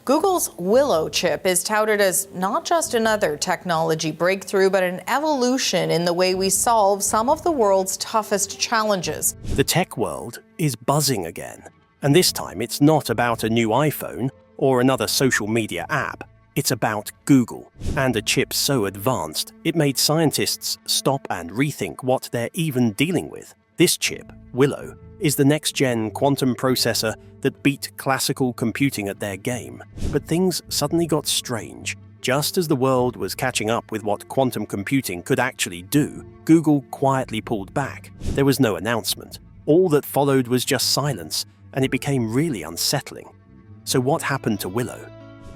Google's Willow chip is touted as not just another technology breakthrough, but an evolution in the way we solve some of the world's toughest challenges. The tech world is buzzing again. And this time it's not about a new iPhone or another social media app. It's about Google, and a chip so advanced it made scientists stop and rethink what they're even dealing with. This chip, Willow, is the next-gen quantum processor that beat classical computing at their game. But things suddenly got strange. Just as the world was catching up with what quantum computing could actually do, Google quietly pulled back. There was no announcement. All that followed was just silence, and it became really unsettling. So what happened to Willow?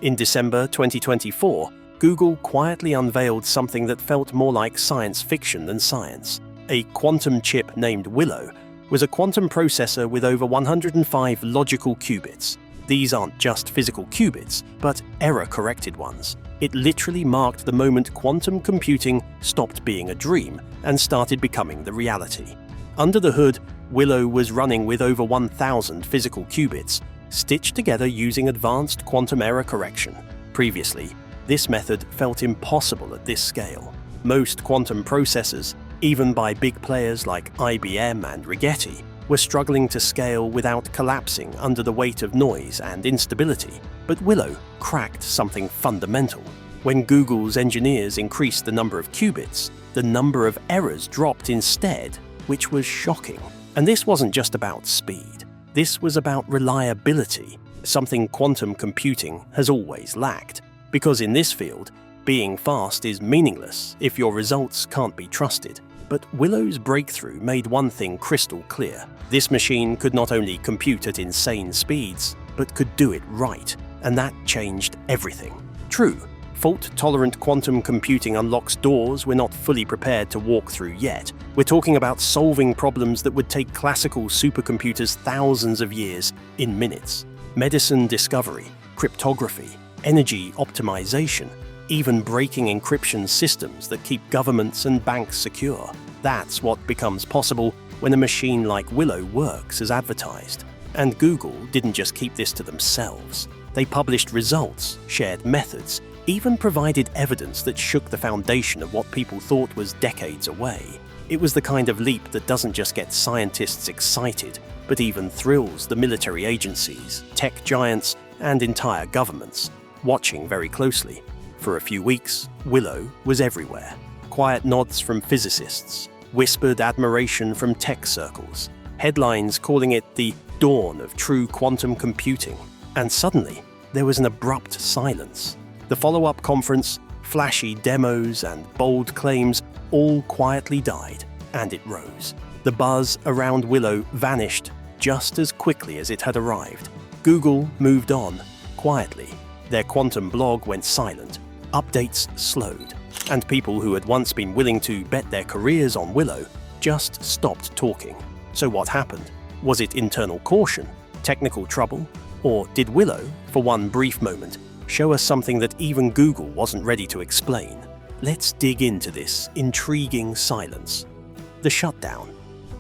In December 2024, Google quietly unveiled something that felt more like science fiction than science. A quantum chip named Willow was a quantum processor with over 105 logical qubits. These aren't just physical qubits, but error-corrected ones. It literally marked the moment quantum computing stopped being a dream and started becoming the reality. Under the hood, Willow was running with over 1,000 physical qubits, stitched together using advanced quantum error correction. Previously, this method felt impossible at this scale. Most quantum processors, even by big players like IBM and Rigetti, were struggling to scale without collapsing under the weight of noise and instability. But Willow cracked something fundamental. When Google's engineers increased the number of qubits, the number of errors dropped instead, which was shocking. And this wasn't just about speed. This was about reliability, something quantum computing has always lacked. Because in this field, being fast is meaningless if your results can't be trusted. But Willow's breakthrough made one thing crystal clear. This machine could not only compute at insane speeds, but could do it right. And that changed everything. True, fault-tolerant quantum computing unlocks doors we're not fully prepared to walk through yet. We're talking about solving problems that would take classical supercomputers thousands of years in minutes. Medicine discovery, cryptography, energy optimization, even breaking encryption systems that keep governments and banks secure. That's what becomes possible when a machine like Willow works as advertised. And Google didn't just keep this to themselves. They published results, shared methods, even provided evidence that shook the foundation of what people thought was decades away. It was the kind of leap that doesn't just get scientists excited, but even thrills the military agencies, tech giants, and entire governments, watching very closely. For a few weeks, Willow was everywhere. Quiet nods from physicists, whispered admiration from tech circles, headlines calling it the dawn of true quantum computing. And suddenly, there was an abrupt silence. The follow-up conference, flashy demos, and bold claims all quietly died, and it rose. The buzz around Willow vanished just as quickly as it had arrived. Google moved on, quietly. Their quantum blog went silent, updates slowed, and people who had once been willing to bet their careers on Willow just stopped talking. So what happened? Was it internal caution, technical trouble, or did Willow, for one brief moment, show us something that even Google wasn't ready to explain? Let's dig into this intriguing silence. The shutdown.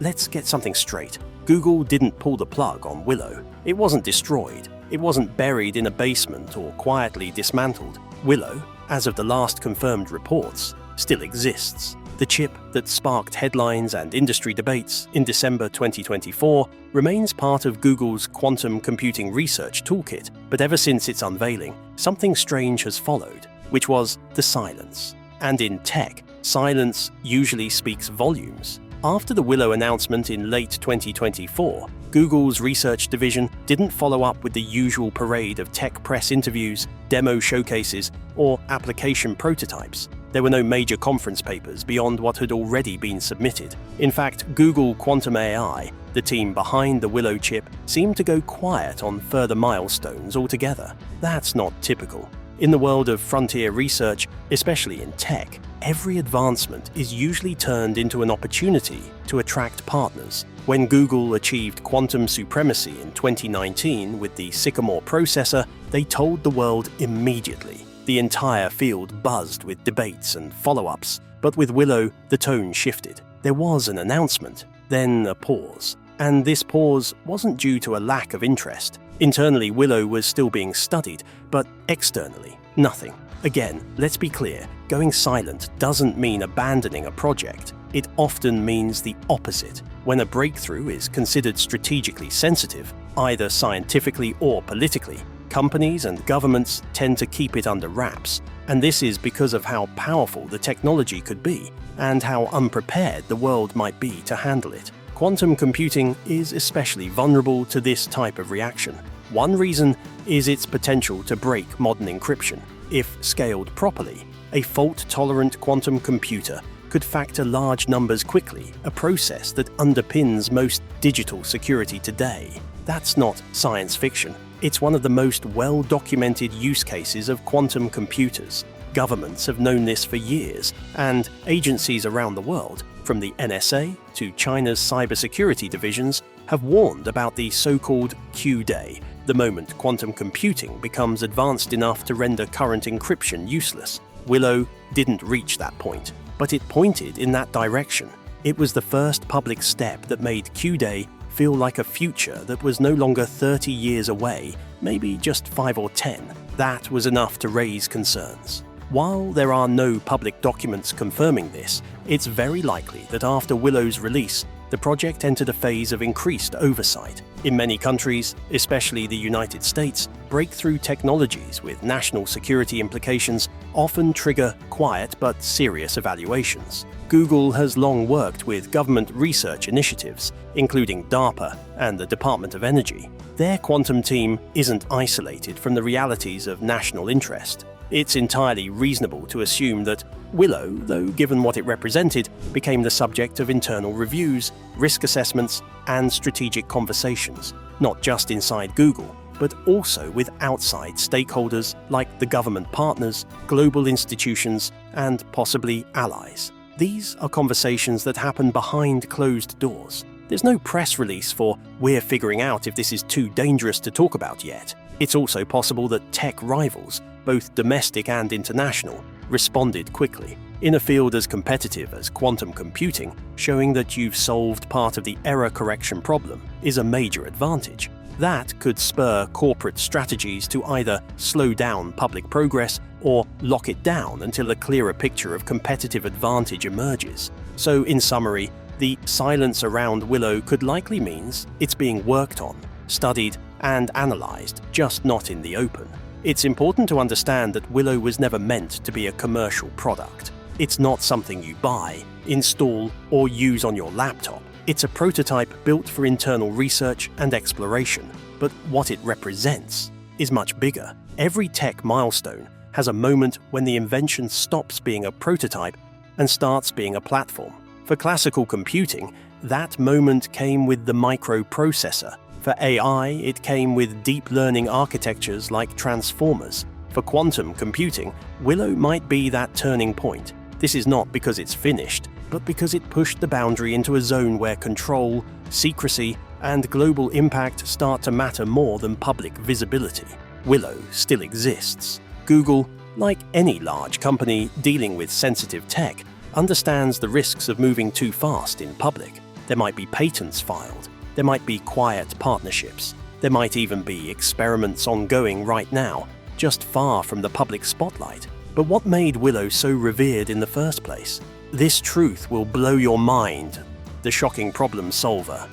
Let's get something straight. Google didn't pull the plug on Willow. It wasn't destroyed. It wasn't buried in a basement or quietly dismantled. Willow, as of the last confirmed reports, still exists. The chip that sparked headlines and industry debates in December 2024 remains part of Google's quantum computing research toolkit, but ever since its unveiling, something strange has followed, which was the silence. And in tech, silence usually speaks volumes. After the Willow announcement in late 2024, Google's research division didn't follow up with the usual parade of tech press interviews, demo showcases, or application prototypes. There were no major conference papers beyond what had already been submitted. In fact, Google Quantum AI, the team behind the Willow chip, seemed to go quiet on further milestones altogether. That's not typical. In the world of frontier research, especially in tech, every advancement is usually turned into an opportunity to attract partners. When Google achieved quantum supremacy in 2019 with the Sycamore processor, they told the world immediately. The entire field buzzed with debates and follow-ups, but with Willow, the tone shifted. There was an announcement, then a pause. And this pause wasn't due to a lack of interest. Internally, Willow was still being studied, but externally, nothing. Again, let's be clear, going silent doesn't mean abandoning a project. It often means the opposite. When a breakthrough is considered strategically sensitive, either scientifically or politically, companies and governments tend to keep it under wraps. And this is because of how powerful the technology could be and how unprepared the world might be to handle it. Quantum computing is especially vulnerable to this type of reaction. One reason is its potential to break modern encryption. If scaled properly, a fault-tolerant quantum computer could factor large numbers quickly, a process that underpins most digital security today. That's not science fiction. It's one of the most well-documented use cases of quantum computers. Governments have known this for years, and agencies around the world, from the NSA to China's cybersecurity divisions, have warned about the so-called Q-day, the moment quantum computing becomes advanced enough to render current encryption useless. Willow didn't reach that point, but it pointed in that direction. It was the first public step that made Q-day feel like a future that was no longer 30 years away, maybe just 5 or 10. That was enough to raise concerns. While there are no public documents confirming this, it's very likely that after Willow's release, the project entered a phase of increased oversight. In many countries, especially the United States, breakthrough technologies with national security implications often trigger quiet but serious evaluations. Google has long worked with government research initiatives, including DARPA and the Department of Energy. Their quantum team isn't isolated from the realities of national interest. It's entirely reasonable to assume that Willow, though given what it represented, became the subject of internal reviews, risk assessments, and strategic conversations, not just inside Google, but also with outside stakeholders like the government partners, global institutions, and possibly allies. These are conversations that happen behind closed doors. There's no press release for "we're figuring out if this is too dangerous to talk about yet." It's also possible that tech rivals, both domestic and international, responded quickly. In a field as competitive as quantum computing, showing that you've solved part of the error correction problem is a major advantage. That could spur corporate strategies to either slow down public progress or lock it down until a clearer picture of competitive advantage emerges. So, in summary, the silence around Willow could likely means it's being worked on, studied, and analyzed, just not in the open. It's important to understand that Willow was never meant to be a commercial product. It's not something you buy, install, or use on your laptop. It's a prototype built for internal research and exploration, but what it represents is much bigger. Every tech milestone has a moment when the invention stops being a prototype and starts being a platform. For classical computing, that moment came with the microprocessor. For AI, it came with deep learning architectures like transformers. For quantum computing, Willow might be that turning point. This is not because it's finished, but because it pushed the boundary into a zone where control, secrecy, and global impact start to matter more than public visibility. Willow still exists. Google, like any large company dealing with sensitive tech, understands the risks of moving too fast in public. There might be patents filed. There might be quiet partnerships. There might even be experiments ongoing right now, just far from the public spotlight. But what made Willow so revered in the first place? This truth will blow your mind. The shocking problem solver.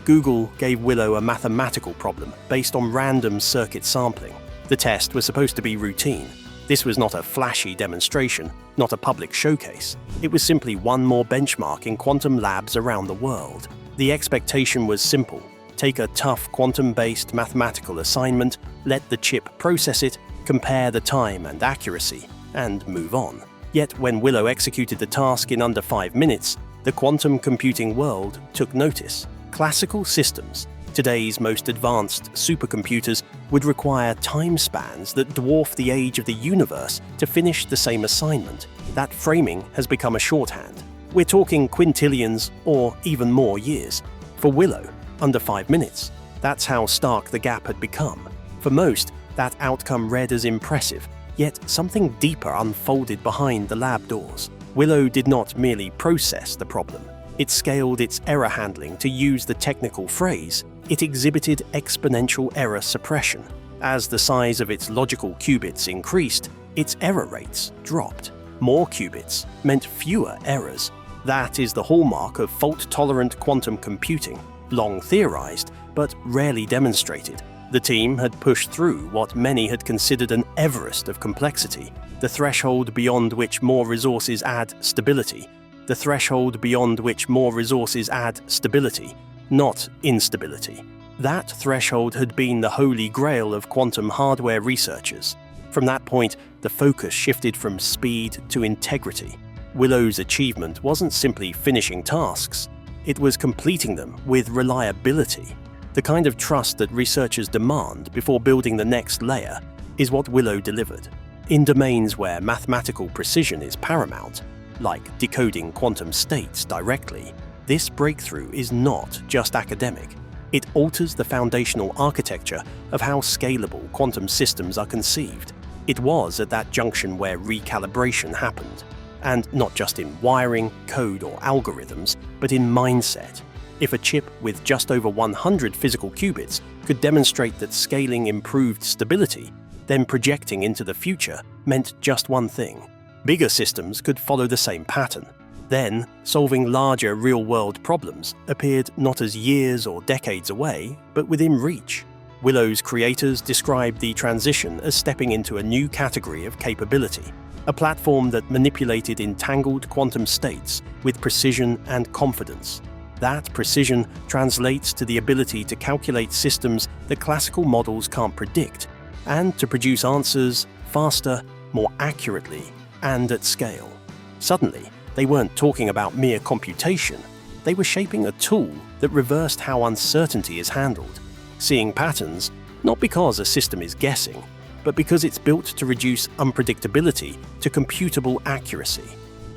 Google gave Willow a mathematical problem based on random circuit sampling. The test was supposed to be routine. This was not a flashy demonstration, not a public showcase. It was simply one more benchmark in quantum labs around the world. The expectation was simple. Take a tough quantum-based mathematical assignment, let the chip process it, compare the time and accuracy, and move on. Yet when Willow executed the task in under 5 minutes, the quantum computing world took notice. Classical systems, today's most advanced supercomputers, would require time spans that dwarf the age of the universe to finish the same assignment. That framing has become a shorthand. We're talking quintillions or even more years. For Willow, under 5 minutes. That's how stark the gap had become. For most, that outcome read as impressive, yet something deeper unfolded behind the lab doors. Willow did not merely process the problem. It scaled its error handling to use the technical phrase it exhibited exponential error suppression. As the size of its logical qubits increased, its error rates dropped. More qubits meant fewer errors. That is the hallmark of fault-tolerant quantum computing, long theorized but rarely demonstrated. The team had pushed through what many had considered an Everest of complexity, the threshold beyond which more resources add stability. The threshold beyond which more resources add stability, not instability. That threshold had been the holy grail of quantum hardware researchers. From that point, the focus shifted from speed to integrity. Willow's achievement wasn't simply finishing tasks, it was completing them with reliability. The kind of trust that researchers demand before building the next layer is what Willow delivered. In domains where mathematical precision is paramount, like decoding quantum states directly, this breakthrough is not just academic. It alters the foundational architecture of how scalable quantum systems are conceived. It was at that junction where recalibration happened, and not just in wiring, code, or algorithms, but in mindset. If a chip with just over 100 physical qubits could demonstrate that scaling improved stability, then projecting into the future meant just one thing. Bigger systems could follow the same pattern. Then, solving larger real-world problems appeared not as years or decades away, but within reach. Willow's creators described the transition as stepping into a new category of capability, a platform that manipulated entangled quantum states with precision and confidence. That precision translates to the ability to calculate systems that classical models can't predict, and to produce answers faster, more accurately, and at scale. Suddenly, they weren't talking about mere computation, they were shaping a tool that reversed how uncertainty is handled, seeing patterns not because a system is guessing, but because it's built to reduce unpredictability to computable accuracy.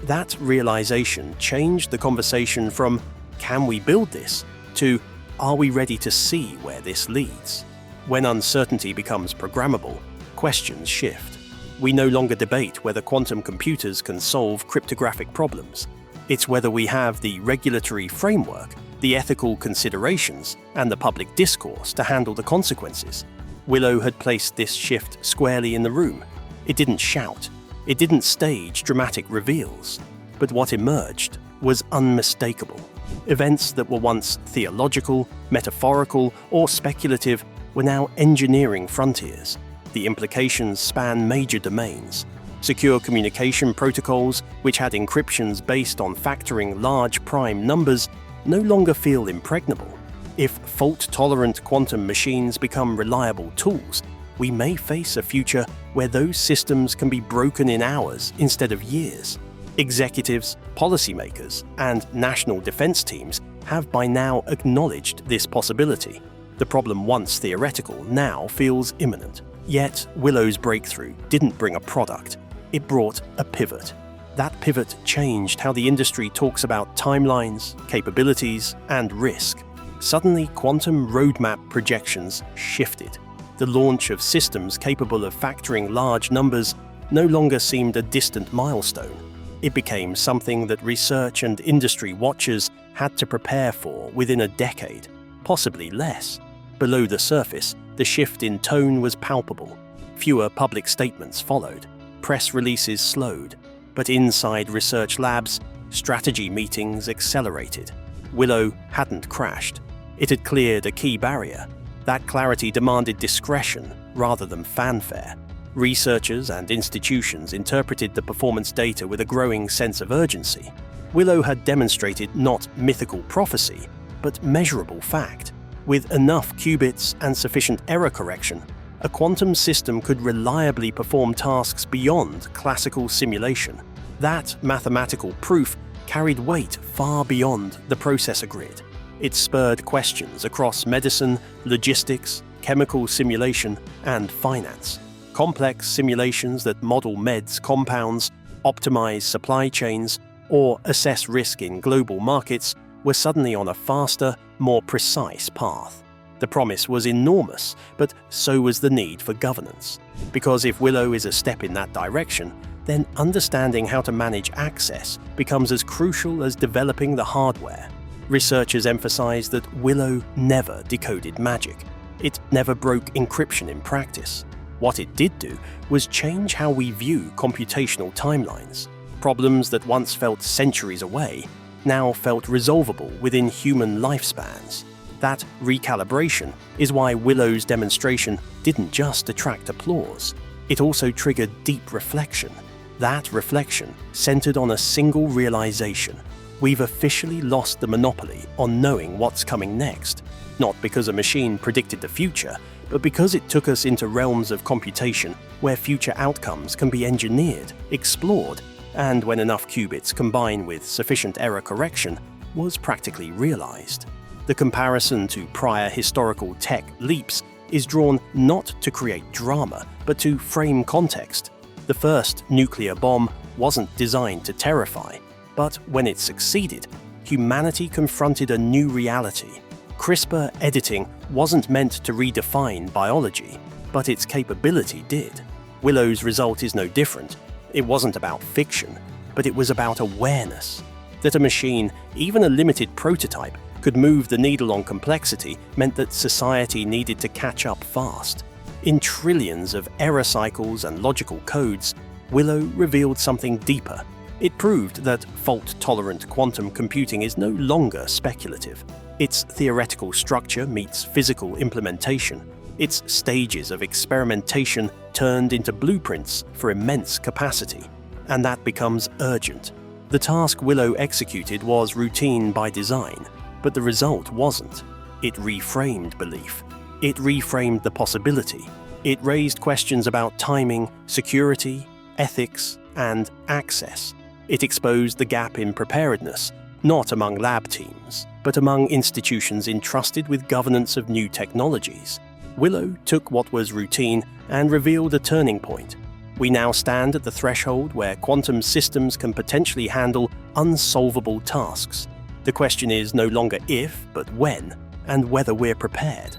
That realization changed the conversation from "can we build this?" to "are we ready to see where this leads?" When uncertainty becomes programmable, questions shift. We no longer debate whether quantum computers can solve cryptographic problems. It's whether we have the regulatory framework, the ethical considerations, and the public discourse to handle the consequences. Willow had placed this shift squarely in the room. It didn't shout. It didn't stage dramatic reveals. But what emerged was unmistakable. Events that were once theological, metaphorical, or speculative were now engineering frontiers. The implications span major domains. Secure communication protocols, which had encryptions based on factoring large prime numbers, no longer feel impregnable. If fault-tolerant quantum machines become reliable tools, we may face a future where those systems can be broken in hours instead of years. Executives, policymakers, and national defense teams have by now acknowledged this possibility. The problem, once theoretical, now feels imminent. Yet, Willow's breakthrough didn't bring a product. It brought a pivot. That pivot changed how the industry talks about timelines, capabilities, and risk. Suddenly, quantum roadmap projections shifted. The launch of systems capable of factoring large numbers no longer seemed a distant milestone. It became something that research and industry watchers had to prepare for within a decade, possibly less. Below the surface, the shift in tone was palpable. Fewer public statements followed. Press releases slowed. But inside research labs, strategy meetings accelerated. Willow hadn't crashed. It had cleared a key barrier. That clarity demanded discretion rather than fanfare. Researchers and institutions interpreted the performance data with a growing sense of urgency. Willow had demonstrated not mythical prophecy, but measurable fact. With enough qubits and sufficient error correction, a quantum system could reliably perform tasks beyond classical simulation. That mathematical proof carried weight far beyond the processor grid. It spurred questions across medicine, logistics, chemical simulation, and finance. Complex simulations that model meds compounds, optimize supply chains, or assess risk in global markets were suddenly on a faster, more precise path. The promise was enormous, but so was the need for governance. Because if Willow is a step in that direction, then understanding how to manage access becomes as crucial as developing the hardware. Researchers emphasize that Willow never decoded magic. It never broke encryption in practice. What it did do was change how we view computational timelines. Problems that once felt centuries away now felt resolvable within human lifespans. That recalibration is why Willow's demonstration didn't just attract applause. It also triggered deep reflection. That reflection centered on a single realization: we've officially lost the monopoly on knowing what's coming next, not because a machine predicted the future, but because it took us into realms of computation where future outcomes can be engineered, explored, and when enough qubits combine with sufficient error correction, was practically realized. The comparison to prior historical tech leaps is drawn not to create drama, but to frame context. The first nuclear bomb wasn't designed to terrify, but when it succeeded, humanity confronted a new reality. CRISPR editing wasn't meant to redefine biology, but its capability did. Willow's result is no different. It wasn't about fiction, but it was about awareness. That a machine, even a limited prototype, could move the needle on complexity meant that society needed to catch up fast. In trillions of error cycles and logical codes, Willow revealed something deeper. It proved that fault-tolerant quantum computing is no longer speculative. Its theoretical structure meets physical implementation. Its stages of experimentation turned into blueprints for immense capacity. And that becomes urgent. The task Willow executed was routine by design, but the result wasn't. It reframed belief. It reframed the possibility. It raised questions about timing, security, ethics, and access. It exposed the gap in preparedness, not among lab teams, but among institutions entrusted with governance of new technologies. Willow took what was routine and revealed a turning point. We now stand at the threshold where quantum systems can potentially handle unsolvable tasks. The question is no longer if, but when, and whether we're prepared.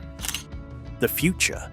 The future.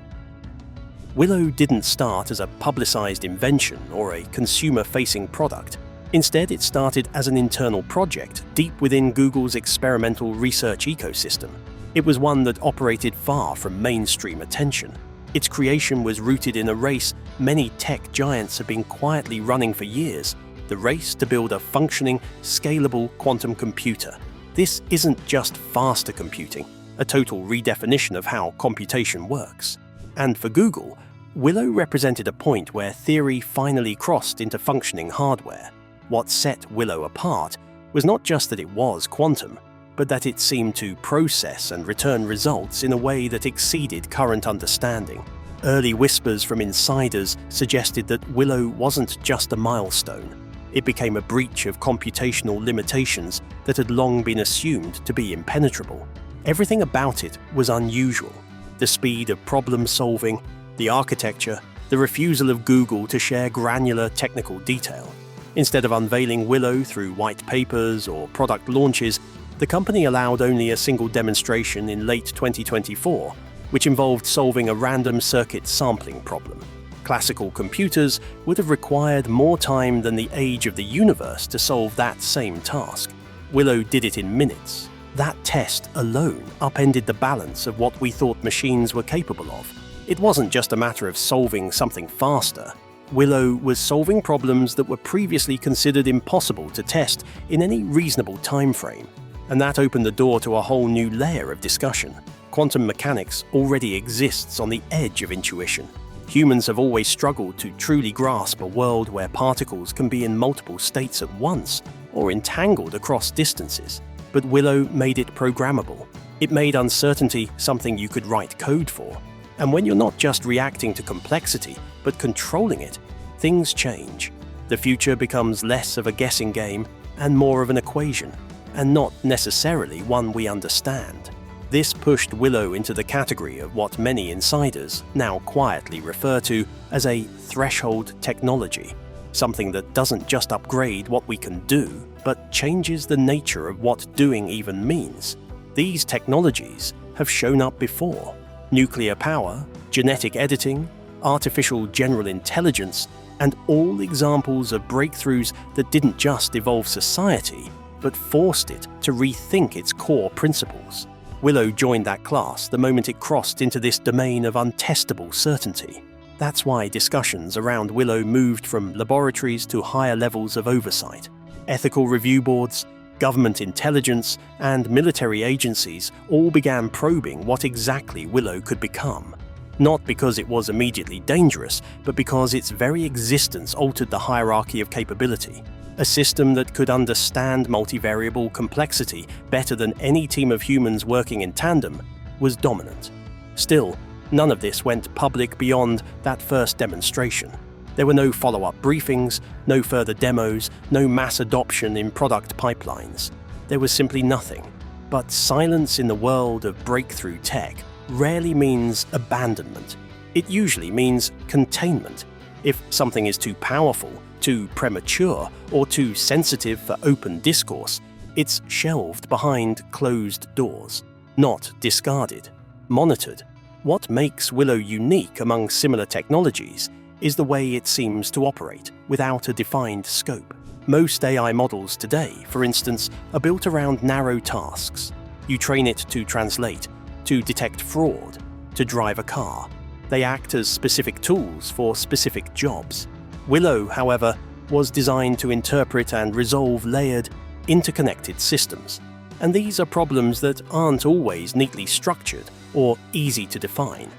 Willow didn't start as a publicized invention or a consumer-facing product. Instead, it started as an internal project deep within Google's experimental research ecosystem. It was one that operated far from mainstream attention. Its creation was rooted in a race many tech giants have been quietly running for years: the race to build a functioning, scalable quantum computer. This isn't just faster computing, a total redefinition of how computation works. And for Google, Willow represented a point where theory finally crossed into functioning hardware. What set Willow apart was not just that it was quantum, but that it seemed to process and return results in a way that exceeded current understanding. Early whispers from insiders suggested that Willow wasn't just a milestone. It became a breach of computational limitations that had long been assumed to be impenetrable. Everything about it was unusual: the speed of problem solving, the architecture, the refusal of Google to share granular technical detail. Instead of unveiling Willow through white papers or product launches, the company allowed only a single demonstration in late 2024, which involved solving a random circuit sampling problem. Classical computers would have required more time than the age of the universe to solve that same task. Willow did it in minutes. That test alone upended the balance of what we thought machines were capable of. It wasn't just a matter of solving something faster. Willow was solving problems that were previously considered impossible to test in any reasonable time frame. And that opened the door to a whole new layer of discussion. Quantum mechanics already exists on the edge of intuition. Humans have always struggled to truly grasp a world where particles can be in multiple states at once, or entangled across distances. But Willow made it programmable. It made uncertainty something you could write code for. And when you're not just reacting to complexity, but controlling it, things change. The future becomes less of a guessing game and more of an equation, and not necessarily one we understand. This pushed Willow into the category of what many insiders now quietly refer to as a threshold technology, something that doesn't just upgrade what we can do, but changes the nature of what doing even means. These technologies have shown up before. Nuclear power, genetic editing, artificial general intelligence, and all examples of breakthroughs that didn't just evolve society, but forced it to rethink its core principles. Willow joined that class the moment it crossed into this domain of untestable certainty. That's why discussions around Willow moved from laboratories to higher levels of oversight. Ethical review boards, government intelligence, and military agencies all began probing what exactly Willow could become. Not because it was immediately dangerous, but because its very existence altered the hierarchy of capability. A system that could understand multivariable complexity better than any team of humans working in tandem was dominant. Still, none of this went public beyond that first demonstration. There were no follow-up briefings, no further demos, no mass adoption in product pipelines. There was simply nothing. But silence in the world of breakthrough tech rarely means abandonment. It usually means containment. If something is too powerful, too premature, or too sensitive for open discourse, it's shelved behind closed doors, not discarded, monitored. What makes Willow unique among similar technologies is the way it seems to operate without a defined scope. Most AI models today, for instance, are built around narrow tasks. You train it to translate, to detect fraud, to drive a car. They act as specific tools for specific jobs. Willow, however, was designed to interpret and resolve layered, interconnected systems. And these are problems that aren't always neatly structured or easy to define.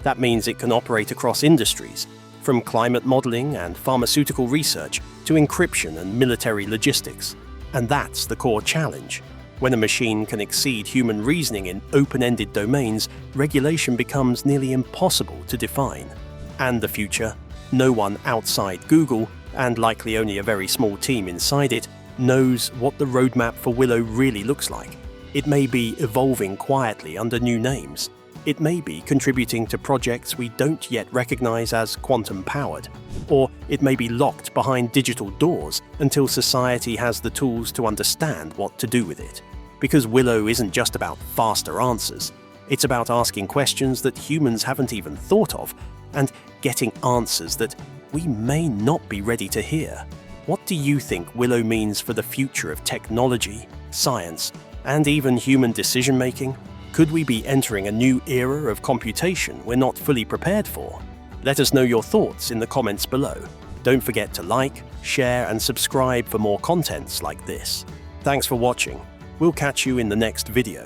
That means it can operate across industries, from climate modeling and pharmaceutical research to encryption and military logistics. And that's the core challenge. When a machine can exceed human reasoning in open-ended domains, regulation becomes nearly impossible to define. And the future? No one outside Google, and likely only a very small team inside it, knows what the roadmap for Willow really looks like. It may be evolving quietly under new names. It may be contributing to projects we don't yet recognize as quantum-powered. Or it may be locked behind digital doors until society has the tools to understand what to do with it. Because Willow isn't just about faster answers. It's about asking questions that humans haven't even thought of, and getting answers that we may not be ready to hear. What do you think Willow means for the future of technology, science, and even human decision-making? Could we be entering a new era of computation we're not fully prepared for? Let us know your thoughts in the comments below. Don't forget to like, share, and subscribe for more contents like this. Thanks for watching. We'll catch you in the next video.